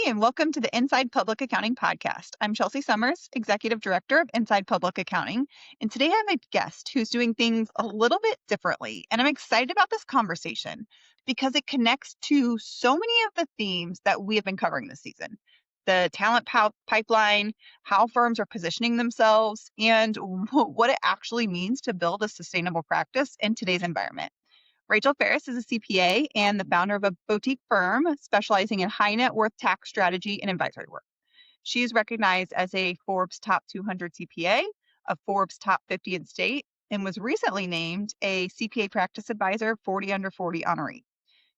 and welcome to the Inside Public Accounting podcast. I'm Chelsea Summers, Executive Director of Inside Public Accounting, and today I have a guest who's doing things a little bit differently. And I'm excited about this conversation because it connects to so many of the themes that we have been covering this season. The talent pipeline, how firms are positioning themselves, and what it actually means to build a sustainable practice in today's environment. Rachel Farris is a CPA and the founder of a boutique firm specializing in high net worth tax strategy and advisory work. She is recognized as a Forbes Top 200 CPA, a Forbes Top 50 in state, and was recently named a CPA Practice Advisor 40 Under 40 honoree.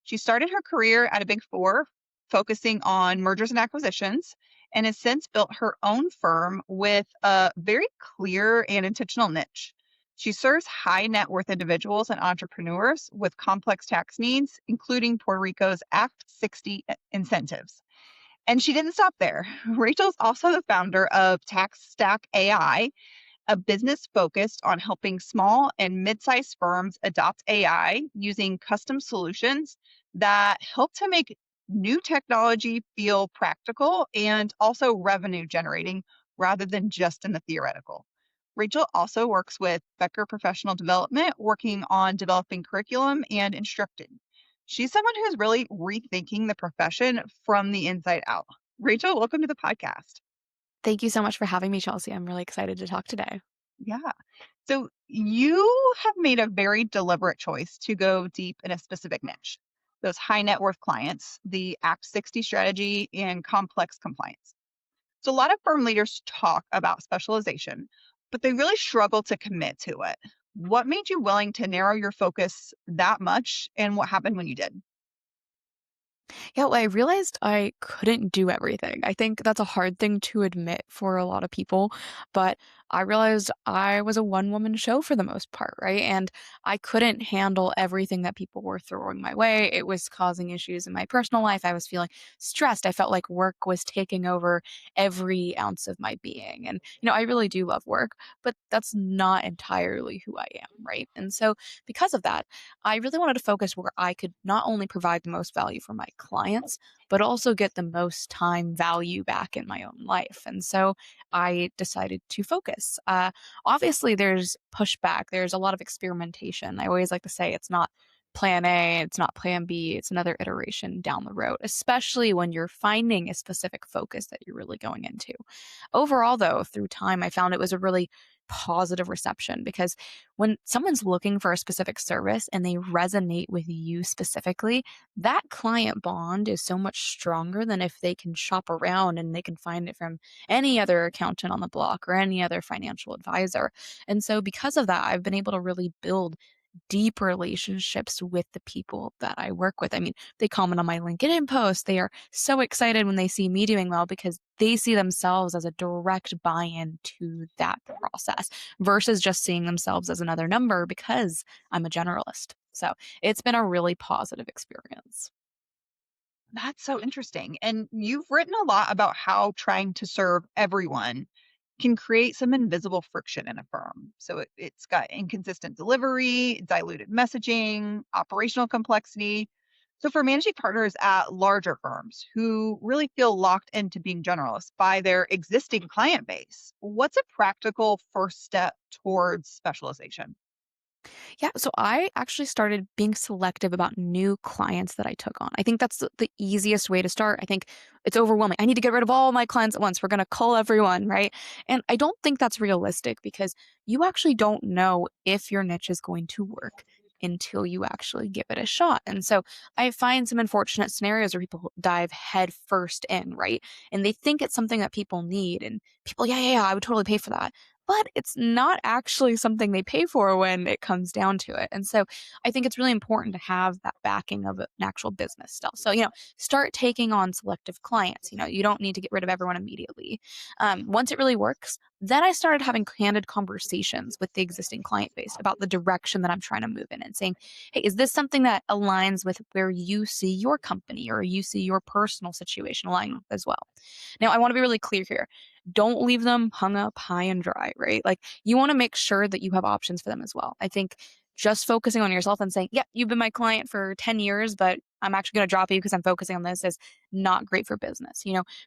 She started her career at a Big Four, focusing on mergers and acquisitions, and has since built her own firm with a very clear and intentional niche. She serves high net worth individuals and entrepreneurs with complex tax needs, including Puerto Rico's Act 60 incentives. And she didn't stop there. Rachel's also the founder of TaxStack AI, a business focused on helping small and mid-sized firms adopt AI using custom solutions that help to make new technology feel practical and also revenue generating rather than just in the theoretical. Rachel also works with Becker Professional Development, working on developing curriculum and instructing. She's someone who's really rethinking the profession from the inside out. Rachel, welcome to the podcast. Thank you so much for having me, Chelsea. I'm really excited to talk today. Yeah. So you have made a very deliberate choice to go deep in a specific niche. Those high net worth clients, the Act 60 strategy, and complex compliance. So a lot of firm leaders talk about specialization, but they really struggle to commit to it. What made you willing to narrow your focus that much, and what happened when you did? Yeah, well, I realized I couldn't do everything. I think that's a hard thing to admit for a lot of people, but I realized I was a one-woman show for the most part, right? And I couldn't handle everything that people were throwing my way. It was causing issues in my personal life. I was feeling stressed. I felt like work was taking over every ounce of my being. And, I really do love work, but that's not entirely who I am, right? And so because of that, I really wanted to focus where I could not only provide the most value for my clients, but also get the most time value back in my own life. And so I decided to focus. Obviously, there's pushback, there's a lot of experimentation. I always like to say it's not plan A, it's not plan B, it's another iteration down the road, especially when you're finding a specific focus that you're really going into. Overall, though, through time, I found it was a really positive reception because when someone's looking for a specific service and they resonate with you specifically, that client bond is so much stronger than if they can shop around and they can find it from any other accountant on the block or any other financial advisor. And so, because of that, I've been able to really build deep relationships with the people that I work with. I mean, they comment on my LinkedIn posts. They are so excited when they see me doing well because they see themselves as a direct buy in to that process versus just seeing themselves as another number because I'm a generalist. So it's been a really positive experience. That's so interesting. And you've written a lot about how trying to serve everyone can create some invisible friction in a firm. So it's got inconsistent delivery, diluted messaging, operational complexity. So for managing partners at larger firms who really feel locked into being generalists by their existing client base, what's a practical first step towards specialization? Yeah, so I actually started being selective about new clients that I took on. I think that's the easiest way to start. I think it's overwhelming. I need to get rid of all my clients at once. We're going to cull everyone, right? And I don't think that's realistic because you actually don't know if your niche is going to work until you actually give it a shot. And so I find some unfortunate scenarios where people dive head first in, right? And they think it's something that people need. And people, yeah, I would totally pay for that, but it's not actually something they pay for when it comes down to it. And so I think it's really important to have that backing of an actual business still. So, start taking on selective clients. You don't need to get rid of everyone immediately. Once it really works, then I started having candid conversations with the existing client base about the direction that I'm trying to move in and saying, hey, is this something that aligns with where you see your company or you see your personal situation aligning as well? Now, I want to be really clear here. Don't leave them hung up high and dry, right? Like you want to make sure that you have options for them as well. I think just focusing on yourself and saying, "Yeah, you've been my client for 10 years, but I'm actually going to drop you because I'm focusing on this," is not great for business.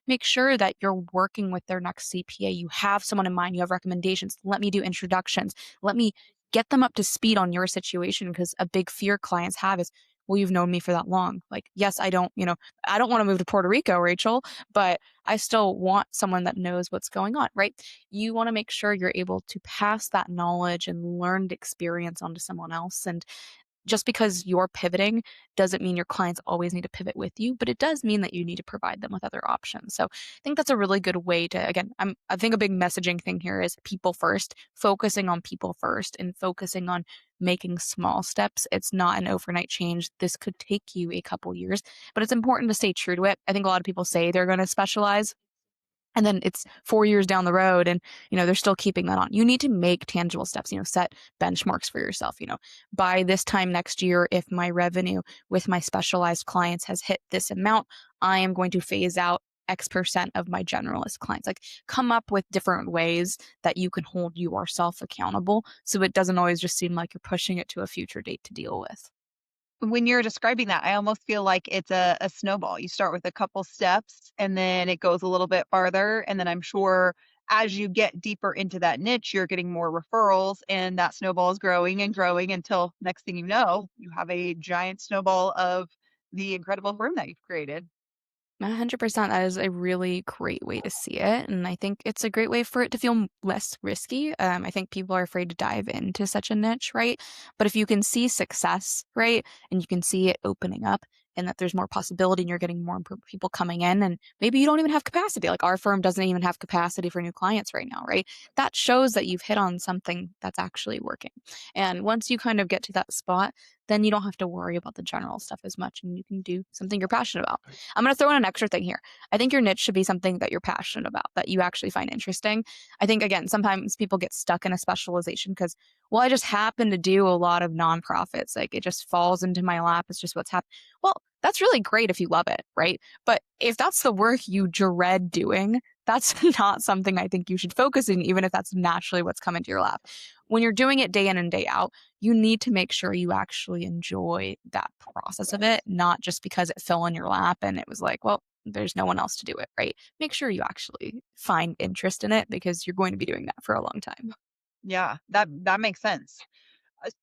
Make sure that you're working with their next CPA. You have someone in mind, you have recommendations. Let me do introductions. Let me get them up to speed on your situation, because a big fear clients have is, well, you've known me for that long. Like, yes, I don't want to move to Puerto Rico, Rachel, but I still want someone that knows what's going on, right? You want to make sure you're able to pass that knowledge and learned experience onto someone else. And just because you're pivoting doesn't mean your clients always need to pivot with you, but it does mean that you need to provide them with other options. So I think that's a really good way to, again, I think a big messaging thing here is people first, focusing on people first and focusing on making small steps. It's not an overnight change. This could take you a couple years, but it's important to stay true to it. I think a lot of people say they're going to specialize, and then it's 4 years down the road and, they're still keeping that on. You need to make tangible steps, set benchmarks for yourself. By this time next year, if my revenue with my specialized clients has hit this amount, I am going to phase out X% of my generalist clients. Like, come up with different ways that you can hold yourself accountable so it doesn't always just seem like you're pushing it to a future date to deal with. When you're describing that, I almost feel like it's a snowball. You start with a couple steps and then it goes a little bit farther. And then I'm sure as you get deeper into that niche, you're getting more referrals and that snowball is growing and growing until next thing you know, you have a giant snowball of the incredible firm that you've created. 100%. That is a really great way to see it. And I think it's a great way for it to feel less risky. I think people are afraid to dive into such a niche, right? But if you can see success, right, and you can see it opening up and that there's more possibility and you're getting more people coming in, and maybe you don't even have capacity. Like, our firm doesn't even have capacity for new clients right now, right? That shows that you've hit on something that's actually working. And once you kind of get to that spot, then you don't have to worry about the general stuff as much and you can do something you're passionate about. I'm going to throw in an extra thing here. I think your niche should be something that you're passionate about, that you actually find interesting. I think, again, sometimes people get stuck in a specialization because, well, I just happen to do a lot of nonprofits. Like, it just falls into my lap. It's just what's happening. Well, that's really great if you love it, right? But if that's the work you dread doing, that's not something I think you should focus in, even if that's naturally what's come into your lap. When you're doing it day in and day out, you need to make sure you actually enjoy that process of it, not just because it fell in your lap and it was like, well, there's no one else to do it, right? Make sure you actually find interest in it because you're going to be doing that for a long time. Yeah, that makes sense.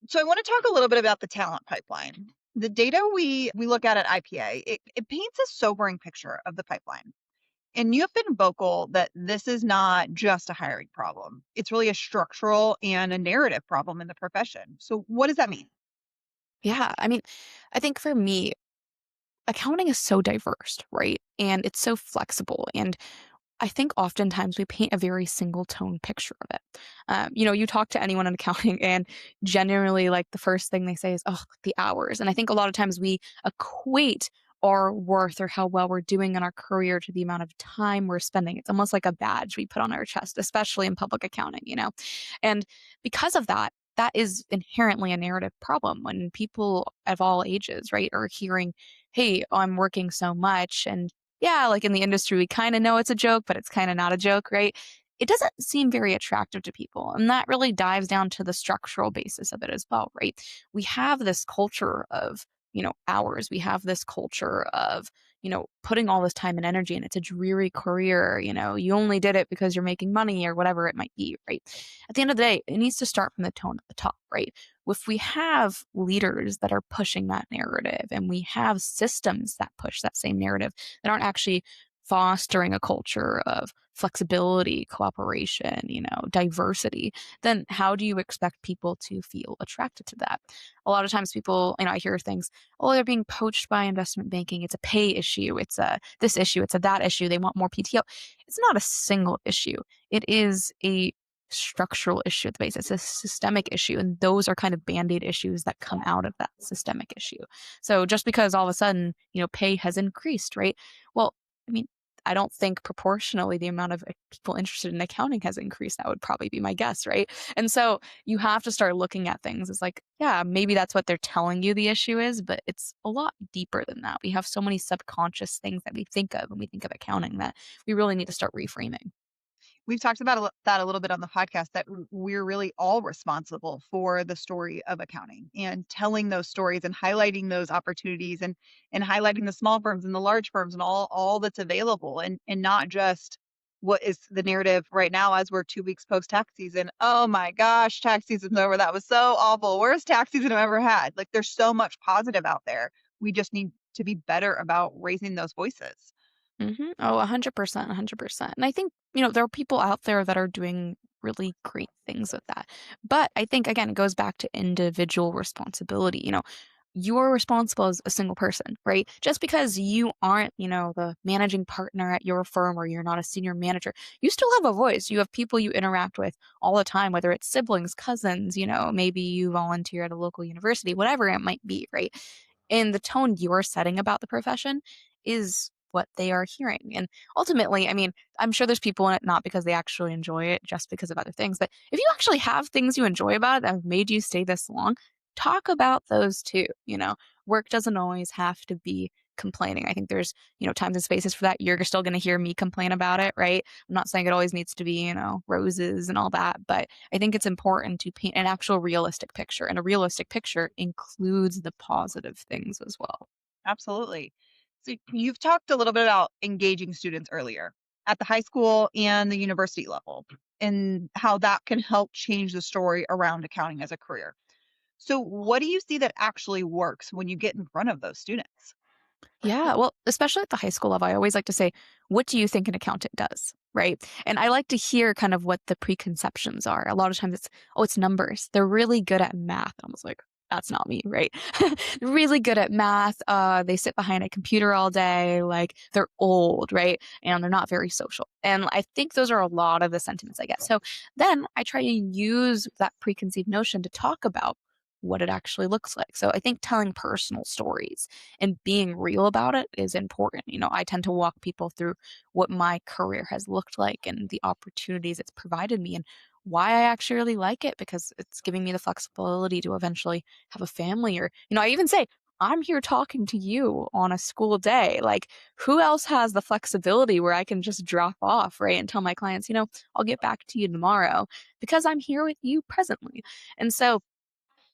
So I want to talk a little bit about the talent pipeline. The data we look at IPA, it paints a sobering picture of the pipeline. And you have been vocal that this is not just a hiring problem. It's really a structural and a narrative problem in the profession. So what does that mean? Yeah. I mean, I think for me, accounting is so diverse, right? And it's so flexible. And I think oftentimes we paint a very single tone picture of it. You talk to anyone in accounting, and generally, like, the first thing they say is, "Oh, the hours." And I think a lot of times we equate our worth or how well we're doing in our career to the amount of time we're spending. It's almost like a badge we put on our chest, especially in public accounting. And because of that, that is inherently a narrative problem when people of all ages, right, are hearing, "Hey, I'm working so much," and yeah, like, in the industry, we kind of know it's a joke, but it's kind of not a joke, right? It doesn't seem very attractive to people. And that really dives down to the structural basis of it as well, right? We have this culture of, hours. We have this culture of, putting all this time and energy, and it's a dreary career. You only did it because you're making money or whatever it might be, right? At the end of the day, it needs to start from the tone at the top, right? If we have leaders that are pushing that narrative and we have systems that push that same narrative, that aren't actually fostering a culture of flexibility, cooperation, diversity, then how do you expect people to feel attracted to that? A lot of times people, I hear things, oh, they're being poached by investment banking. It's a pay issue. It's a this issue. It's a that issue. They want more PTO. It's not a single issue. It is a structural issue at the base. It's a systemic issue. And those are kind of band-aid issues that come out of that systemic issue. So just because all of a sudden, pay has increased, right? Well, I mean, I don't think proportionally the amount of people interested in accounting has increased. That would probably be my guess, right? And so you have to start looking at things as like, yeah, maybe that's what they're telling you the issue is, but it's a lot deeper than that. We have so many subconscious things that we think of when we think of accounting that we really need to start reframing. We've talked about that a little bit on the podcast that we're really all responsible for the story of accounting and telling those stories and highlighting those opportunities and highlighting the small firms and the large firms and all that's available and not just what is the narrative right now as we're 2 weeks post tax season. Oh my gosh, tax season's over. That was so awful. Worst tax season I've ever had. Like there's so much positive out there. We just need to be better about raising those voices. Oh, 100%, 100%. And I think, there are people out there that are doing really great things with that. But I think, again, it goes back to individual responsibility. You're responsible as a single person, right? Just because you aren't, the managing partner at your firm or you're not a senior manager, you still have a voice. You have people you interact with all the time, whether it's siblings, cousins, maybe you volunteer at a local university, whatever it might be, right? And the tone you're setting about the profession is what they are hearing. And ultimately, I mean, I'm sure there's people in it not because they actually enjoy it, just because of other things. But if you actually have things you enjoy about it that have made you stay this long, talk about those too. Work doesn't always have to be complaining. I think there's, times and spaces for that. You're still going to hear me complain about it, right? I'm not saying it always needs to be, roses and all that, but I think it's important to paint an actual realistic picture. And a realistic picture includes the positive things as well. Absolutely. So you've talked a little bit about engaging students earlier at the high school and the university level and how that can help change the story around accounting as a career. So what do you see that actually works when you get in front of those students? Yeah, well, especially at the high school level, I always like to say, "What do you think an accountant does?" Right? And I like to hear kind of what the preconceptions are. A lot of times it's, "Oh, it's numbers. They're really good at math." I was like, "That's not me," right? Really good at math. They sit behind a computer all day. Like they're old, right? And they're not very social. And I think those are a lot of the sentiments I get. So then I try to use that preconceived notion to talk about what it actually looks like. So I think telling personal stories and being real about it is important. I tend to walk people through what my career has looked like and the opportunities it's provided me and why I actually really like it because it's giving me the flexibility to eventually have a family or I even say I'm here talking to you on a school day. Like who else has the flexibility where I can just drop off, right? And tell my clients, I'll get back to you tomorrow because I'm here with you presently. And so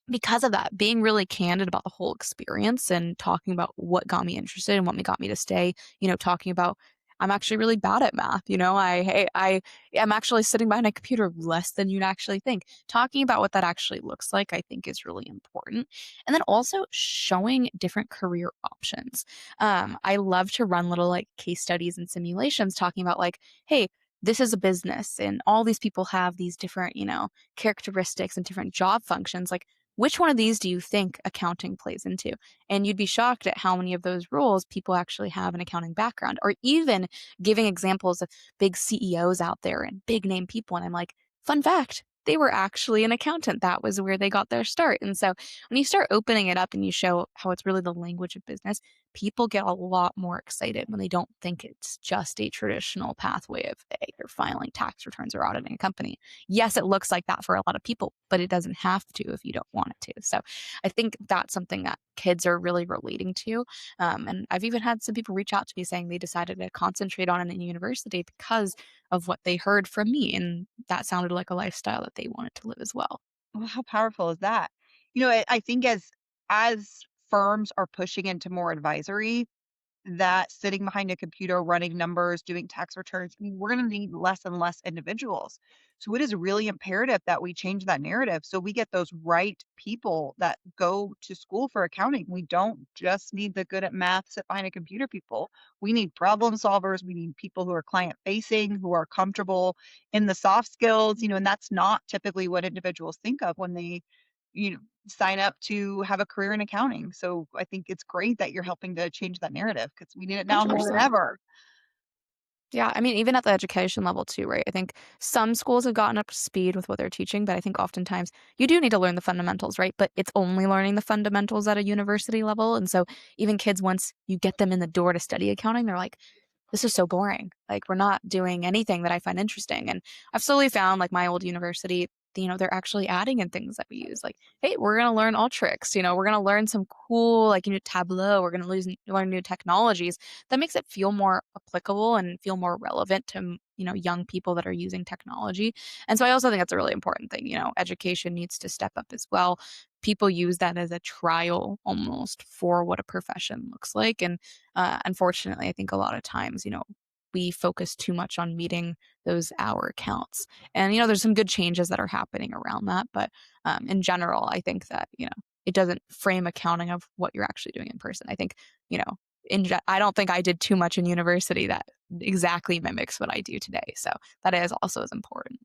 because of that, being really candid about the whole experience and talking about what got me interested and what got me to stay, talking about I'm actually really bad at math. I am actually sitting behind a computer less than you'd actually think. Talking about what that actually looks like, I think is really important. And then also showing different career options. I love to run little like case studies and simulations talking about like, hey, this is a business and all these people have these different, characteristics and different job functions. Like which one of these do you think accounting plays into? And you'd be shocked at how many of those roles people actually have an accounting background, or even giving examples of big CEOs out there and big name people. And I'm like, fun fact, they were actually an accountant. That was where they got their start. And so when you start opening it up and you show how it's really the language of business, people get a lot more excited when they don't think it's just a traditional pathway of, hey, you're filing tax returns or auditing a company. Yes, it looks like that for a lot of people, but it doesn't have to if you don't want it to. So I think that's something that kids are really relating to. And I've even had some people reach out to me saying they decided to concentrate on it in university because of what they heard from me. And that sounded like a lifestyle that they wanted to live as well. Well, how powerful is that? I think as firms are pushing into more advisory, that sitting behind a computer running numbers, doing tax returns, I mean, we're going to need less and less individuals. So it is really imperative that we change that narrative so we get those right people that go to school for accounting. We don't just need the good at math, sit behind a computer people. We need problem solvers. We need people who are client facing, who are comfortable in the soft skills, and that's not typically what individuals think of when they, you know, sign up to have a career in accounting. So I think it's great that you're helping to change that narrative because we need it now more than 100%. ever. Yeah, I mean, even at the education level too, right? I think some schools have gotten up to speed with what they're teaching, but I think oftentimes you do need to learn the fundamentals, right? But it's only learning the fundamentals at a university level. And so even kids, once you get them in the door to study accounting, they're like, this is so boring. Like we're not doing anything that I find interesting. And I've slowly found like my old university, they're actually adding in things that we use. Like, hey, we're gonna learn Ultrix. We're gonna learn some cool like Tableau. We're gonna learn new technologies that makes it feel more applicable and feel more relevant to young people that are using technology. And so I also think that's a really important thing. Education needs to step up as well. People use that as a trial almost for what a profession looks like. And unfortunately, I think a lot of times, we focus too much on meeting those hour counts. And, there's some good changes that are happening around that. But in general, I think that, it doesn't frame accounting of what you're actually doing in person. I think, you know, I don't think I did too much in university that exactly mimics what I do today. So that is also as important.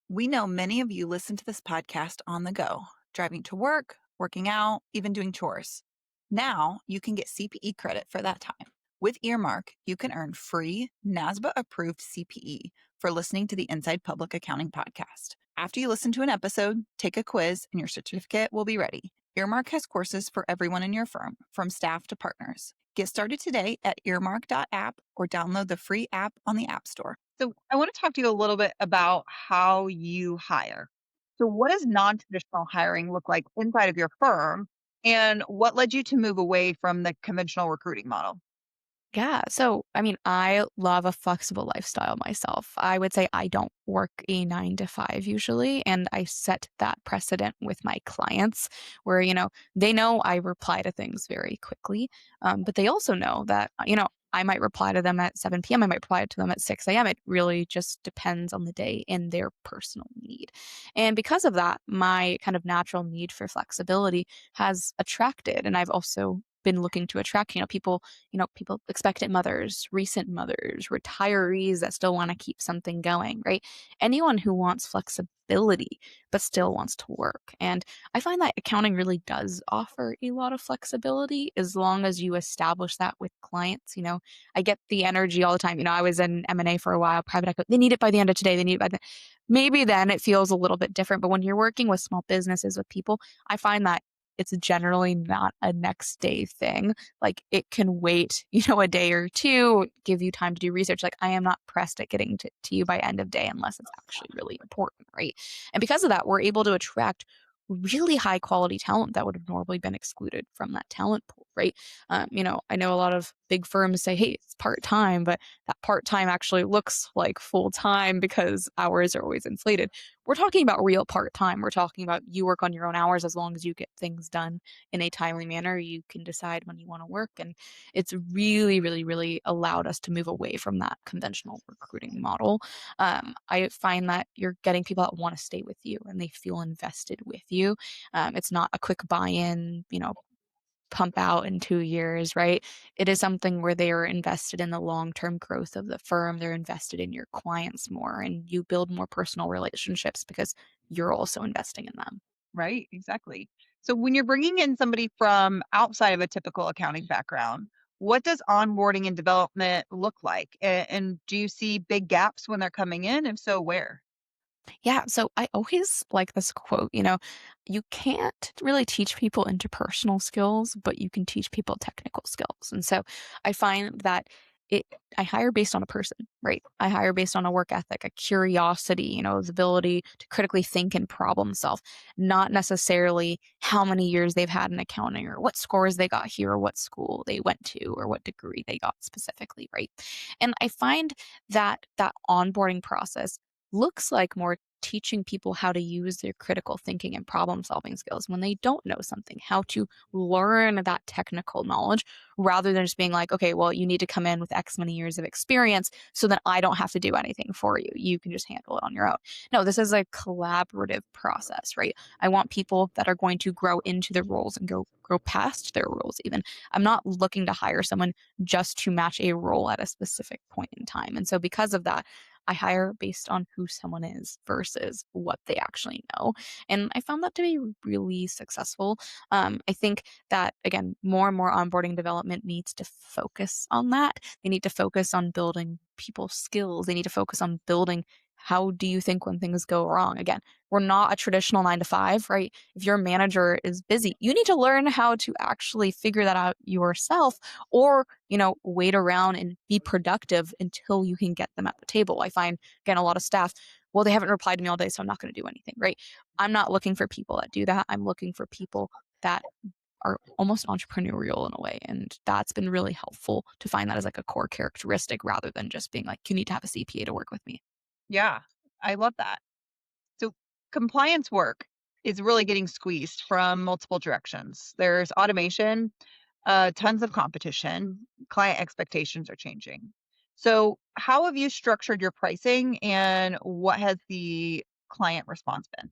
We know many of you listen to this podcast on the go, driving to work, working out, even doing chores. Now you can get CPE credit for that time. With Earmark, you can earn free NASBA approved CPE for listening to the Inside Public Accounting podcast. After you listen to an episode, take a quiz, and your certificate will be ready. Earmark has courses for everyone in your firm, from staff to partners. Get started today at earmark.app or download the free app on the App Store. So, I want to talk to you a little bit about how you hire. So, what does non traditional hiring look like inside of your firm? And what led you to move away from the conventional recruiting model? Yeah. So, I mean, I love a flexible lifestyle myself. I would say I don't work a 9 to 5 usually. And I set that precedent with my clients where, they know I reply to things very quickly. But they also know that, I might reply to them at 7 p.m. I might reply to them at 6 a.m. It really just depends on the day and their personal need. And because of that, my kind of natural need for flexibility has attracted, and I've also been looking to attract, people expectant mothers, recent mothers, retirees that still want to keep something going, right? Anyone who wants flexibility but still wants to work. And I find that accounting really does offer a lot of flexibility as long as you establish that with clients. I get the energy all the time. I was in M&A for a while, private equity. They need it by the end of today. They need it by the maybe then it feels a little bit different. But when you're working with small businesses, with people, I find that it's generally not a next day thing. Like it can wait, a day or two, give you time to do research. Like I am not pressed at getting to you by end of day unless it's actually really important, right? And because of that, we're able to attract really high quality talent that would have normally been excluded from that talent pool, right? I know a lot of big firms say, hey, it's part time, but that part time actually looks like full time because hours are always inflated. We're talking about real part time. We're talking about you work on your own hours as long as you get things done in a timely manner. You can decide when you want to work. And it's really, really, really allowed us to move away from that conventional recruiting model. I find that you're getting people that want to stay with you and they feel invested with you. It's not a quick buy in, pump out in 2 years, right? It is something where they are invested in the long term growth of the firm. They're invested in your clients more and you build more personal relationships because you're also investing in them. Right, exactly. So, when you're bringing in somebody from outside of a typical accounting background, what does onboarding and development look like? And do you see big gaps when they're coming in? If so, where? Yeah, so I always like this quote, you can't really teach people interpersonal skills, but you can teach people technical skills. And so I find that it I hire based on a person, right? I hire based on a work ethic, a curiosity, the ability to critically think and problem solve, not necessarily how many years they've had in accounting or what scores they got here or what school they went to or what degree they got specifically, right? And I find that that onboarding process looks like more teaching people how to use their critical thinking and problem solving skills when they don't know something, how to learn that technical knowledge rather than just being like, okay, well, you need to come in with X many years of experience so that I don't have to do anything for you. You can just handle it on your own. No, this is a collaborative process, right? I want people that are going to grow into their roles and grow past their roles even. I'm not looking to hire someone just to match a role at a specific point in time. And so because of that, I hire based on who someone is versus what they actually know. And I found that to be really successful. I think that, again, more and more onboarding development needs to focus on that. They need to focus on building people's skills. They need to focus on building how do you think when things go wrong? Again, we're not a traditional 9 to 5, right? If your manager is busy, you need to learn how to actually figure that out yourself or wait around and be productive until you can get them at the table. I find, again, a lot of staff, well, they haven't replied to me all day, so I'm not going to do anything, right? I'm not looking for people that do that. I'm looking for people that are almost entrepreneurial in a way. And that's been really helpful to find that as like a core characteristic rather than just being like, you need to have a CPA to work with me. Yeah, I love that. So compliance work is really getting squeezed from multiple directions. There's automation, tons of competition, client expectations are changing. So, how have you structured your pricing and what has the client response been?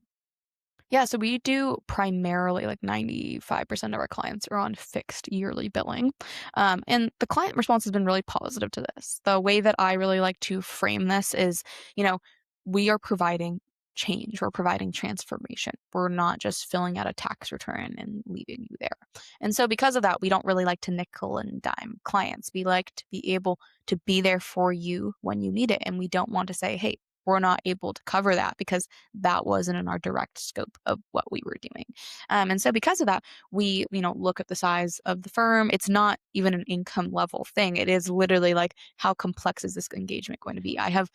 Yeah, so we do primarily like 95% of our clients are on fixed yearly billing. And the client response has been really positive to this. The way that I really like to frame this is, you know, we are providing change, we're providing transformation. We're not just filling out a tax return and leaving you there. And so, because of that, we don't really like to nickel and dime clients. We like to be able to be there for you when you need it. And we don't want to say, hey, we're not able to cover that because that wasn't in our direct scope of what we were doing. And so because of that, we, look at the size of the firm. It's not even an income level thing. It is literally like, how complex is this engagement going to be? I have,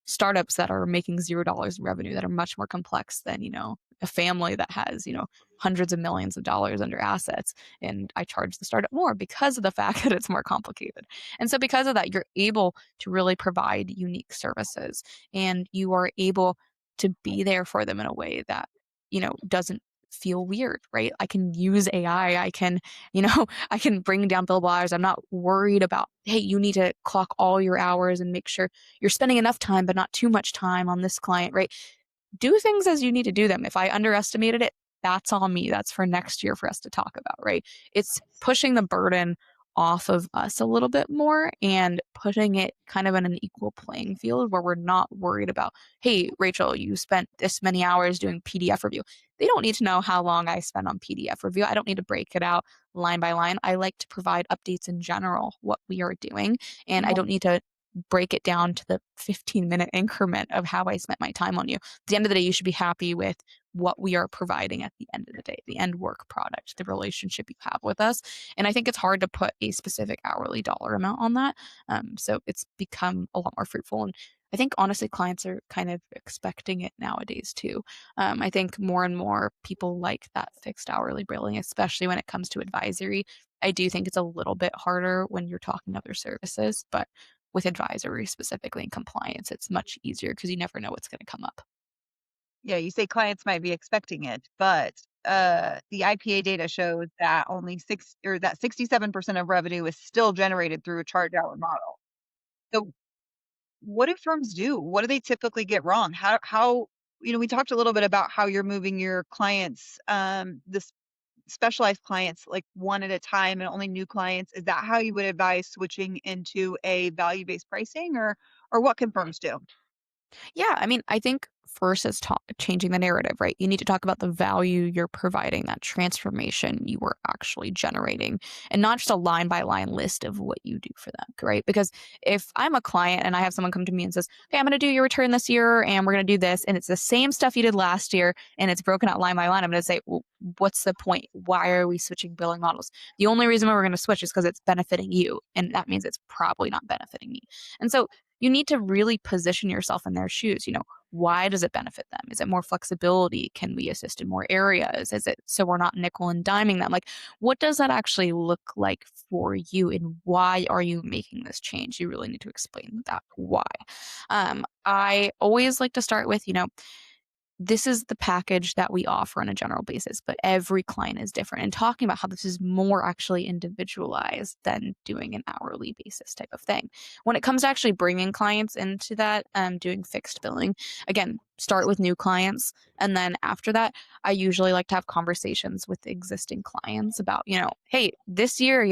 startups that are making $0 in revenue that are much more complex than, a family that has, hundreds of millions of dollars under assets. And I charge the startup more because of the fact that it's more complicated. And so because of that, you're able to really provide unique services and you are able to be there for them in a way that, doesn't feel weird, right? I can use AI. I can, I can bring down billable hours. I'm not worried about, hey, you need to clock all your hours and make sure you're spending enough time, but not too much time on this client, right? Do things as you need to do them. If I underestimated it, that's on me. That's for next year for us to talk about, right? It's pushing the burden off of us a little bit more and putting it kind of in an equal playing field where we're not worried about, hey, Rachel, you spent this many hours doing PDF review. They don't need to know how long I spent on PDF review. I don't need to break it out line by line. I like to provide updates in general, what we are doing. And I Mhm. don't need to break it down to the 15-minute increment of how I spent my time on you. At the end of the day, you should be happy with what we are providing at the end of the day, the end work product, the relationship you have with us. And I think it's hard to put a specific hourly dollar amount on that. So it's become a lot more fruitful. And I think honestly, clients are kind of expecting it nowadays too. I think more and more people like that fixed hourly billing, especially when it comes to advisory. I do think it's a little bit harder when you're talking other services, but with advisory specifically and compliance, it's much easier because you never know what's going to come up. Yeah, you say clients might be expecting it, but the IPA data shows that only 67% of revenue is still generated through a charge hour model. So what do firms do? What do they typically get wrong? How we talked a little bit about how you're moving your clients, this specialized clients like one at a time and only new clients. Is that how you would advise switching into a value-based pricing or what can firms do? Yeah, I mean, I think first is changing the narrative, right? You need to talk about the value you're providing, that transformation you are actually generating, and not just a line by line list of what you do for them, right? Because if I'm a client and I have someone come to me and says, "Okay, I'm going to do your return this year, and we're going to do this," and it's the same stuff you did last year, and it's broken out line by line, I'm going to say, "Well, what's the point? Why are we switching billing models? The only reason why we're going to switch is because it's benefiting you, and that means it's probably not benefiting me." And so you need to really position yourself in their shoes. Why does it benefit them? Is it more flexibility? Can we assist in more areas? Is it so we're not nickel and diming them? Like, what does that actually look like for you, and why are you making this change? You really need to explain that why. I always like to start with, this is the package that we offer on a general basis, but every client is different. And talking about how this is more actually individualized than doing an hourly basis type of thing. When it comes to actually bringing clients into that, doing fixed billing, again, start with new clients. And then after that, I usually like to have conversations with existing clients about, hey, this year,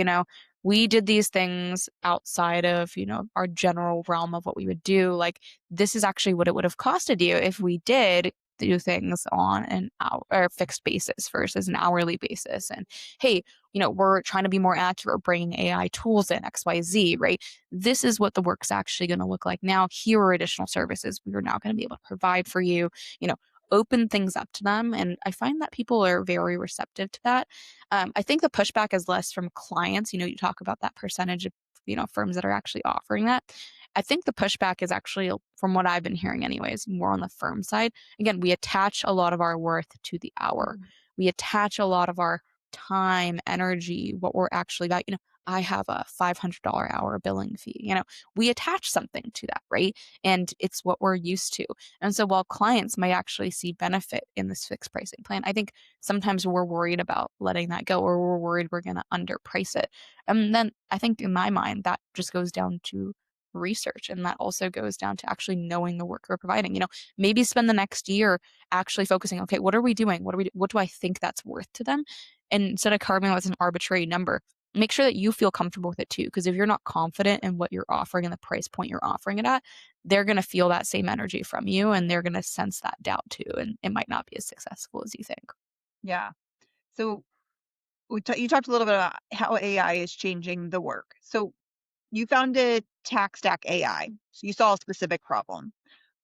we did these things outside of, our general realm of what we would do. Like, this is actually what it would have costed you if we did do things on an hour or fixed basis versus an hourly basis. And hey, we're trying to be more accurate, we're bringing AI tools in XYZ, right? This is what the work's actually going to look like now. Here are additional services we are now going to be able to provide for you. You know, open things up to them, and I find that people are very receptive to that. I think the pushback is less from clients. You talk about that percentage of firms that are actually offering that. I think the pushback is actually, from what I've been hearing anyways, more on the firm side. Again, we attach a lot of our worth to the hour. Mhm. We attach a lot of our time, energy, what we're actually got. I have a $500 hour billing fee. We attach something to that, right? And it's what we're used to. And so while clients might actually see benefit in this fixed pricing plan, I think sometimes we're worried about letting that go, or we're worried we're going to underprice it. And then I think in my mind, that just goes down to research. And that also goes down to actually knowing the work we're providing. Maybe spend the next year actually focusing, okay, what are we doing? What do I think that's worth to them? And instead of carving out as an arbitrary number, make sure that you feel comfortable with it too. Because if you're not confident in what you're offering and the price point you're offering it at, they're going to feel that same energy from you and they're going to sense that doubt too. And it might not be as successful as you think. Yeah. So you talked a little bit about how AI is changing the work. So you founded TaxStack AI. So you saw a specific problem.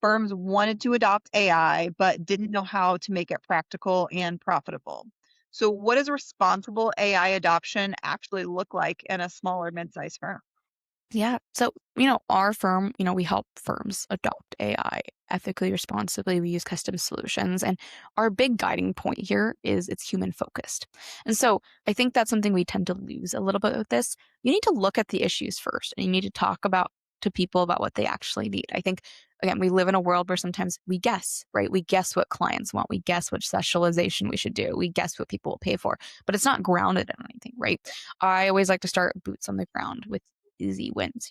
Firms wanted to adopt AI, but didn't know how to make it practical and profitable. So, what does responsible AI adoption actually look like in a smaller mid-sized firm? Yeah. So, our firm, we help firms adopt AI ethically, responsibly. We use custom solutions. And our big guiding point here is it's human focused. And so I think that's something we tend to lose a little bit with this. You need to look at the issues first and you need to talk about to people about what they actually need. I think again, we live in a world where sometimes we guess, right? We guess what clients want. We guess what specialization we should do. We guess what people will pay for, but it's not grounded in anything, right? I always like to start boots on the ground with easy wins.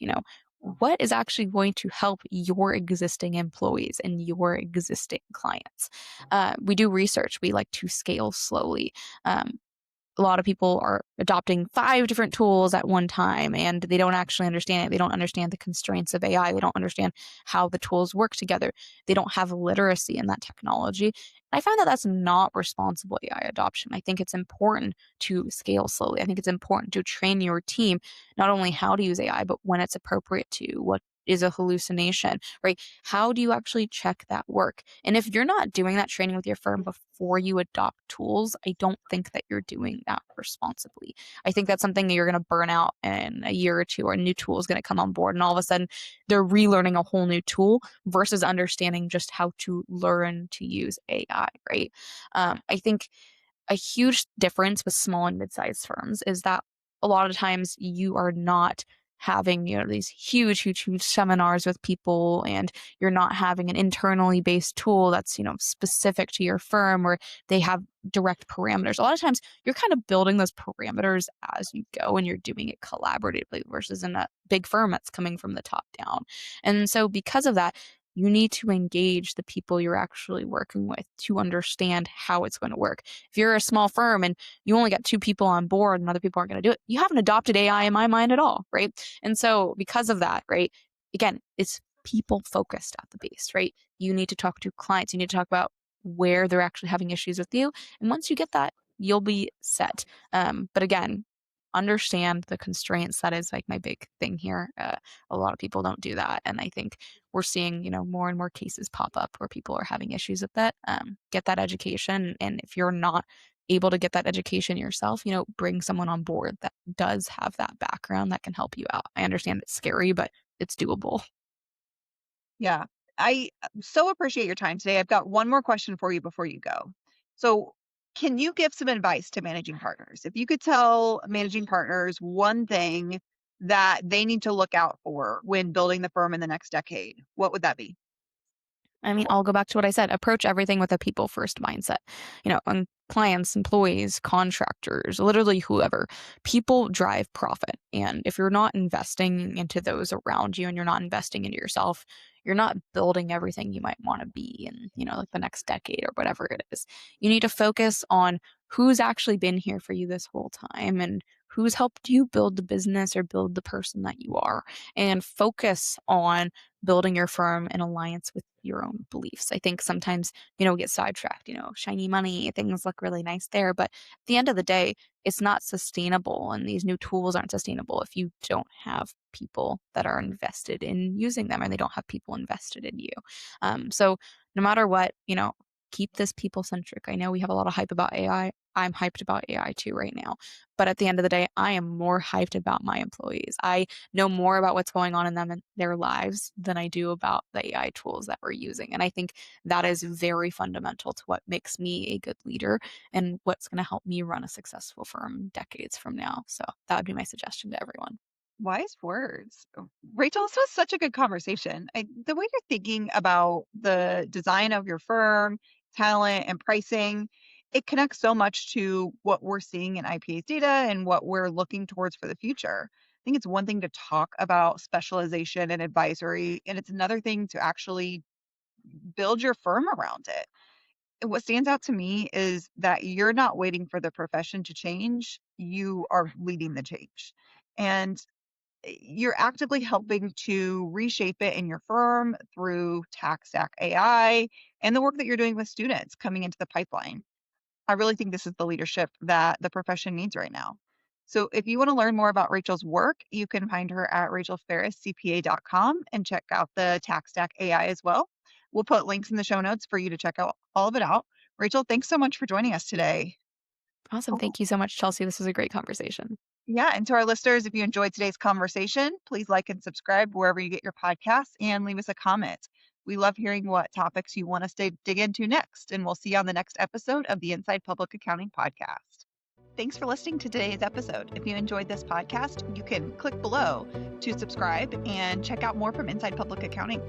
What is actually going to help your existing employees and your existing clients? We do research. We like to scale slowly. A lot of people are adopting 5 different tools at one time and they don't actually understand it. They don't understand the constraints of AI. They don't understand how the tools work together. They don't have literacy in that technology. I find that that's not responsible AI adoption. I think it's important to scale slowly. I think it's important to train your team not only how to use AI, but when it's appropriate to, what is a hallucination, right? How do you actually check that work? And if you're not doing that training with your firm before you adopt tools, I don't think that you're doing that responsibly. I think that's something that you're going to burn out in a year or two, or a new tool is going to come on board. And all of a sudden, they're relearning a whole new tool versus understanding just how to learn to use AI, right? I think a huge difference with small and mid-sized firms is that a lot of times you are not having these huge seminars with people, and you're not having an internally based tool that's specific to your firm where they have direct parameters. A lot of times you're kind of building those parameters as you go and you're doing it collaboratively versus in a big firm that's coming from the top down. And so because of that, you need to engage the people you're actually working with to understand how it's going to work. If you're a small firm and you only got 2 people on board and other people aren't going to do it, you haven't adopted AI in my mind at all, right? And so because of that, right, again, it's people focused at the base, right? You need to talk to clients, you need to talk about where they're actually having issues with you. And once you get that, you'll be set. But again, understand the constraints. That is like my big thing here. A lot of people don't do that. And I think we're seeing, more and more cases pop up where people are having issues with that. Get that education. And if you're not able to get that education yourself, bring someone on board that does have that background that can help you out. I understand it's scary, but it's doable. Yeah. I so appreciate your time today. I've got one more question for you before you go. So, can you give some advice to managing partners? If you could tell managing partners one thing that they need to look out for when building the firm in the next decade, what would that be? I mean, I'll go back to what I said. Approach everything with a people first mindset. On clients, employees, contractors, literally whoever, people drive profit. And if you're not investing into those around you and you're not investing into yourself, you're not building everything you might want to be in, like the next decade or whatever it is. You need to focus on who's actually been here for you this whole time and who's helped you build the business or build the person that you are, and focus on building your firm in alliance with your own beliefs. I think sometimes, we get sidetracked, shiny money, things look really nice there. But at the end of the day, it's not sustainable. And these new tools aren't sustainable if you don't have people that are invested in using them and they don't have people invested in you. So no matter what, keep this people centric. I know we have a lot of hype about AI. I'm hyped about AI too right now. But at the end of the day, I am more hyped about my employees. I know more about what's going on in them and their lives than I do about the AI tools that we're using. And I think that is very fundamental to what makes me a good leader and what's going to help me run a successful firm decades from now. So that would be my suggestion to everyone. Wise words. Rachel, this was such a good conversation. The way you're thinking about the design of your firm, talent, and pricing, it connects so much to what we're seeing in IPA's data and what we're looking towards for the future. I think it's one thing to talk about specialization and advisory, and it's another thing to actually build your firm around it. And what stands out to me is that you're not waiting for the profession to change, you are leading the change. And you're actively helping to reshape it in your firm through TaxStack AI and the work that you're doing with students coming into the pipeline. I really think this is the leadership that the profession needs right now. So if you want to learn more about Rachel's work, you can find her at rachelfarriscpa.com and check out the TaxStack AI as well. We'll put links in the show notes for you to check out all of it out. Rachel, thanks so much for joining us today. Awesome. Oh, Thank you so much, Chelsea. This was a great conversation. yeah, and to our listeners, if you enjoyed today's conversation, please like and subscribe wherever you get your podcasts and leave us a comment. We love hearing what topics you want us to dig into next, and we'll see you on the next episode of the Inside Public Accounting Podcast. Thanks for listening to today's episode. If you enjoyed this podcast, you can click below to subscribe and check out more from Inside Public Accounting.